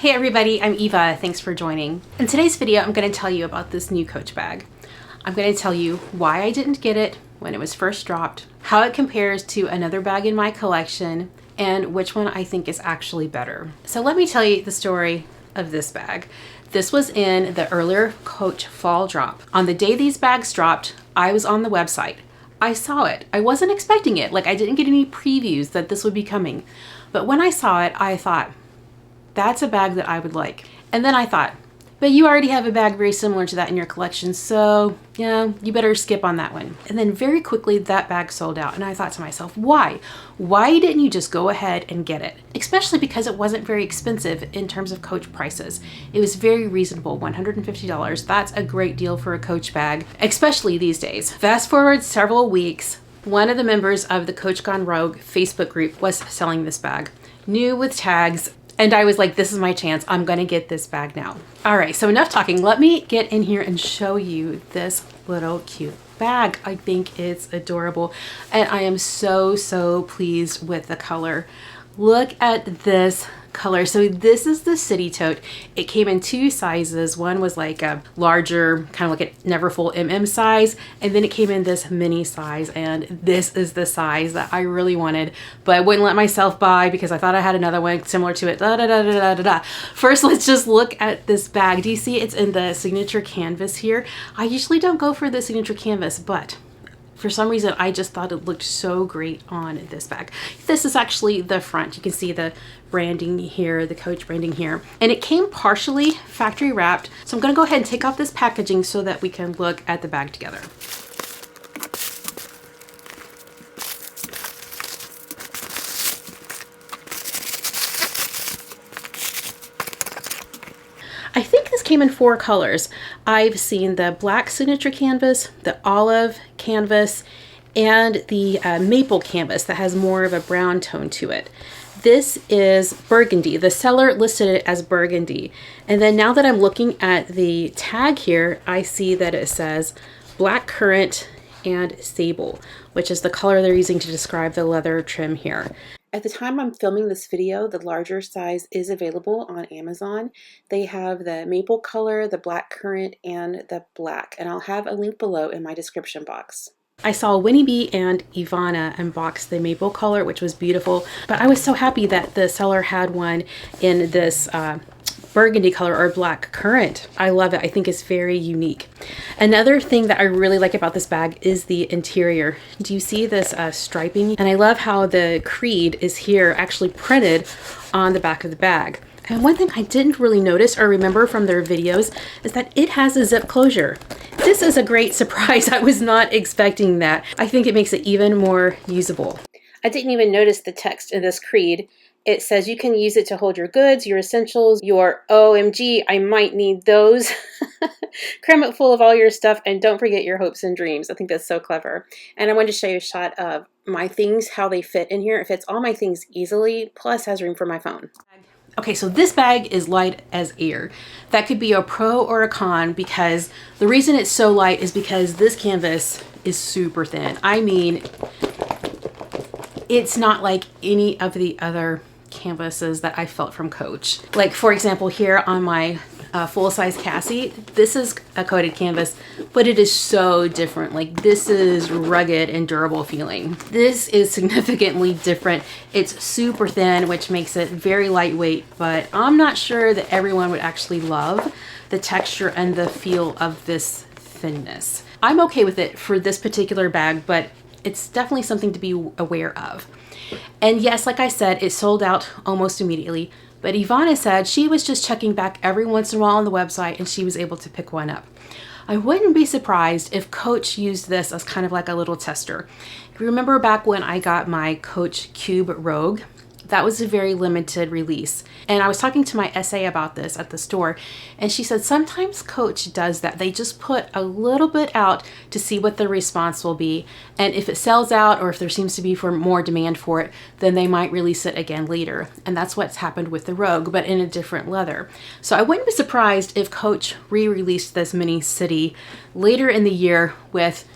Hey everybody, I'm Eva. Thanks for joining. In today's video, I'm going to tell you about this new Coach bag. I'm going to tell you why I didn't get it when it was first dropped, how it compares to another bag in my collection, and which one I think is actually better. So let me tell you the story of this bag. This was in the earlier Coach fall drop. On the day these bags dropped, I was on the website. I saw it. I wasn't expecting it. I didn't get any previews that this would be coming. But when I saw it, I thought, that's a bag that I would like. And then I thought, but you already have a bag very similar to that in your collection, so yeah, you better skip on that one. And then very quickly that bag sold out, and I thought to myself, why? Why didn't you just go ahead and get it? Especially because it wasn't very expensive in terms of Coach prices. It was very reasonable, $150. That's a great deal for a Coach bag, especially these days. Fast forward several weeks, one of the members of the Coach Gone Rogue Facebook group was selling this bag, new with tags. And I was like, this is my chance. I'm going to get this bag now. All right, so enough talking. Let me get in here and show you this little cute bag. I think it's adorable. And I am so pleased with the color. Look at this color. So this is the City Tote. It came in two sizes. One was like a larger, kind of like a Neverfull MM size, and then it came in this mini size, and this is the size that I really wanted, but I wouldn't let myself buy because I thought I had another one similar to it. First, let's just look at this bag. Do you see it's in the signature canvas here? I usually don't go for the signature canvas, but for some reason, I just thought it looked so great on this bag. This is actually the front. You can see the branding here, the Coach branding here. And it came partially factory wrapped. So I'm gonna go ahead and take off this packaging so that we can look at the bag together. I think this came in 4 colors. I've seen the black signature canvas, the olive canvas, and the maple canvas that has more of a brown tone to it. This is burgundy. The seller listed it as burgundy. And then now that I'm looking at the tag here, I see that it says black currant and sable, which is the color they're using to describe the leather trim here. At the time I'm filming this video, the larger size is available on Amazon. They have the maple color, the black currant, and the black, and I'll have a link below in my description box. I saw Winnie B and Ivana unbox the maple color, which was beautiful, but I was so happy that the seller had one in this burgundy color or black currant. I love it. I think it's very unique. Another thing that I really like about this bag is the interior. Do you see this striping? And I love how the creed is here actually printed on the back of the bag. And one thing I didn't really notice or remember from their videos is that it has a zip closure. This is a great surprise. I was not expecting that. I think it makes it even more usable. I didn't even notice the text in this creed. It says you can use it to hold your goods, your essentials, your OMG, I might need those. Cram it full of all your stuff, and don't forget your hopes and dreams. I think that's so clever. And I wanted to show you a shot of my things, how they fit in here. It fits all my things easily, plus has room for my phone. Okay, so this bag is light as air. That could be a pro or a con, because the reason it's so light is because this canvas is super thin. I mean, it's not like any of the other canvases that I felt from Coach. Like, for example, here on my full-size Cassie, this is a coated canvas, but it is so different. Like, this is rugged and durable feeling. This is significantly different. It's super thin, which makes it very lightweight, but I'm not sure that everyone would actually love the texture and the feel of this thinness. I'm okay with it for this particular bag, but it's definitely something to be aware of. And yes, like I said, it sold out almost immediately, but Ivana said she was just checking back every once in a while on the website and she was able to pick one up. I wouldn't be surprised if Coach used this as kind of like a little tester. If you remember back when I got my Coach Cube Rogue, that was a very limited release. And I was talking to my SA about this at the store, and she said sometimes Coach does that. They just put a little bit out to see what the response will be. And if it sells out, or if there seems to be more demand for it, then they might release it again later. And that's what's happened with the Rogue, but in a different leather. So I wouldn't be surprised if Coach re-released this mini City later in the year with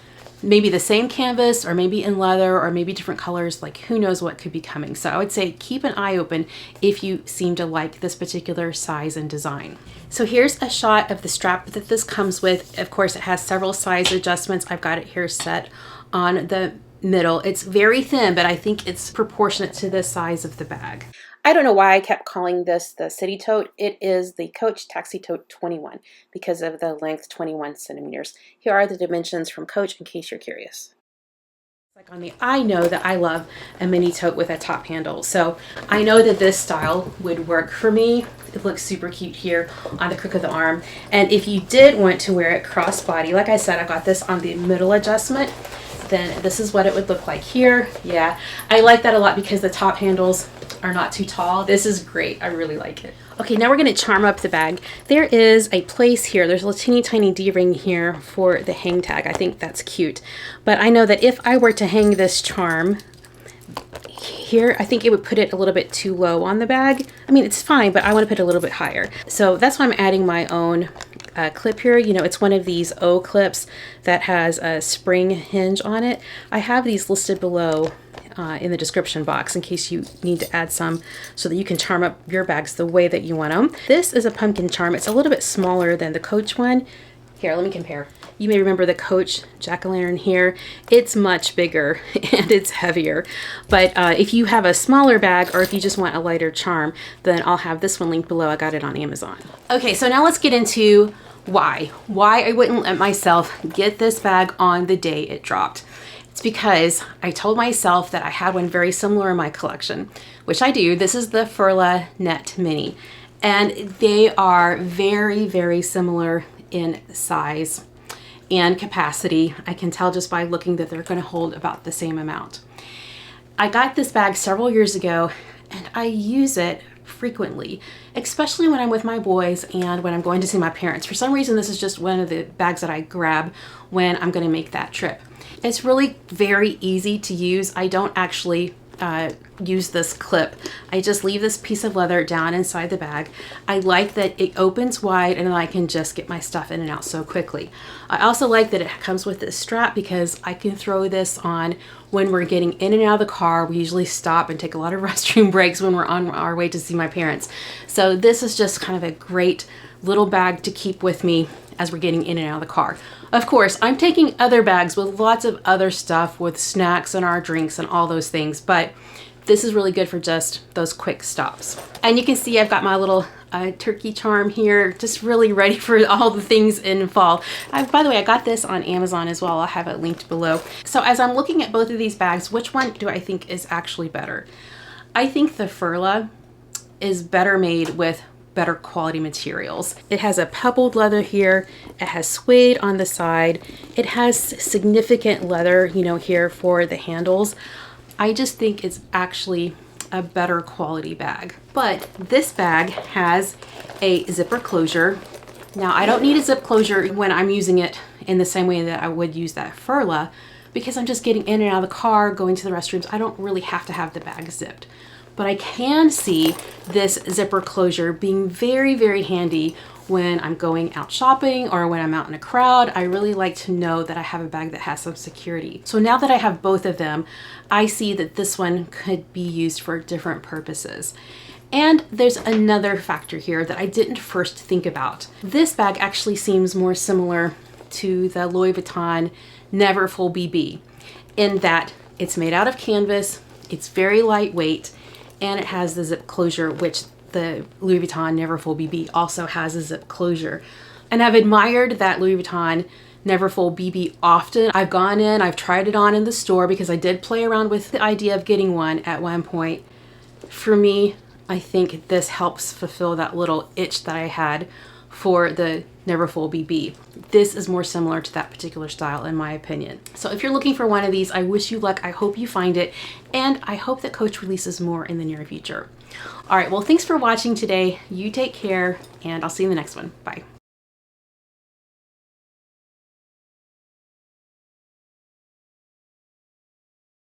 maybe the same canvas or maybe in leather or maybe different colors, like who knows what could be coming. So I would say keep an eye open if you seem to like this particular size and design. So here's a shot of the strap that this comes with. Of course, it has several size adjustments. I've got it here set on the middle. It's very thin, but I think it's proportionate to the size of the bag. I don't know why I kept calling this the City Tote. It is the Coach Taxi Tote 21 because of the length 21 centimeters. Here are the dimensions from Coach in case you're curious. Like on me, I know that I love a mini tote with a top handle, so I know that this style would work for me. It looks super cute here on the crook of the arm, and if you did want to wear it crossbody, like I said, I got this on the middle adjustment, then this is what it would look like here. Yeah, I like that a lot because the top handles are not too tall. This is great. I really like it. Okay, now we're going to charm up the bag. There is a place here. There's a little teeny tiny D-ring here for the hang tag. I think that's cute. But I know that if I were to hang this charm here, I think it would put it a little bit too low on the bag. I mean, it's fine, but I want to put it a little bit higher. So that's why I'm adding my own clip here. You know, it's one of these O clips that has a spring hinge on it. I have these listed below in the description box in case you need to add some so that you can charm up your bags the way that you want them. This is a pumpkin charm. It's a little bit smaller than the Coach one. Here, let me compare. You may remember the Coach jack-o'-lantern here. It's much bigger and it's heavier. But if you have a smaller bag or if you just want a lighter charm, then I'll have this one linked below. I got it on Amazon. Okay, so now let's get into why I wouldn't let myself get this bag on the day it dropped. It's because I told myself that I had one very similar in my collection, which I do. This is the Furla Net Mini, and they are very, very similar in size and capacity. I can tell just by looking that they're going to hold about the same amount. I got this bag several years ago and I use it frequently, especially when I'm with my boys and when I'm going to see my parents. For some reason, this is just one of the bags that I grab when I'm going to make that trip. It's really very easy to use. I don't actually use this clip. I just leave this piece of leather down inside the bag. I like that it opens wide and then I can just get my stuff in and out so quickly. I also like that it comes with this strap because I can throw this on when we're getting in and out of the car. We usually stop and take a lot of restroom breaks when we're on our way to see my parents. So this is just kind of a great little bag to keep with me as we're getting in and out of the car. Of course, I'm taking other bags with lots of other stuff with snacks and our drinks and all those things, but this is really good for just those quick stops. And you can see I've got my little turkey charm here, just really ready for all the things in fall. By the way, I got this on Amazon as well. I'll have it linked below. So as I'm looking at both of these bags, which one do I think is actually better? I think the Furla is better made with better quality materials. It has a pebbled leather here. It has suede on the side. It has significant leather, you know, here for the handles. I just think it's actually a better quality bag. But this bag has a zipper closure. Now, I don't need a zip closure when I'm using it in the same way that I would use that Furla because I'm just getting in and out of the car, going to the restrooms. I don't really have to have the bag zipped. But I can see this zipper closure being very, very handy when I'm going out shopping or when I'm out in a crowd. I really like to know that I have a bag that has some security. So now that I have both of them, I see that this one could be used for different purposes. And there's another factor here that I didn't first think about. This bag actually seems more similar to the Louis Vuitton Neverfull BB in that it's made out of canvas, it's very lightweight, and it has the zip closure, which the Louis Vuitton Neverfull BB also has a zip closure. And I've admired that Louis Vuitton Neverfull BB often. I've gone in, I've tried it on in the store because I did play around with the idea of getting one at one point. For me, I think this helps fulfill that little itch that I had for the Neverfull BB. This is more similar to that particular style in my opinion. So if you're looking for one of these, I wish you luck. I hope you find it, and I hope that Coach releases more in the near future. All right, well, thanks for watching today. You take care, and I'll see you in the next one. Bye.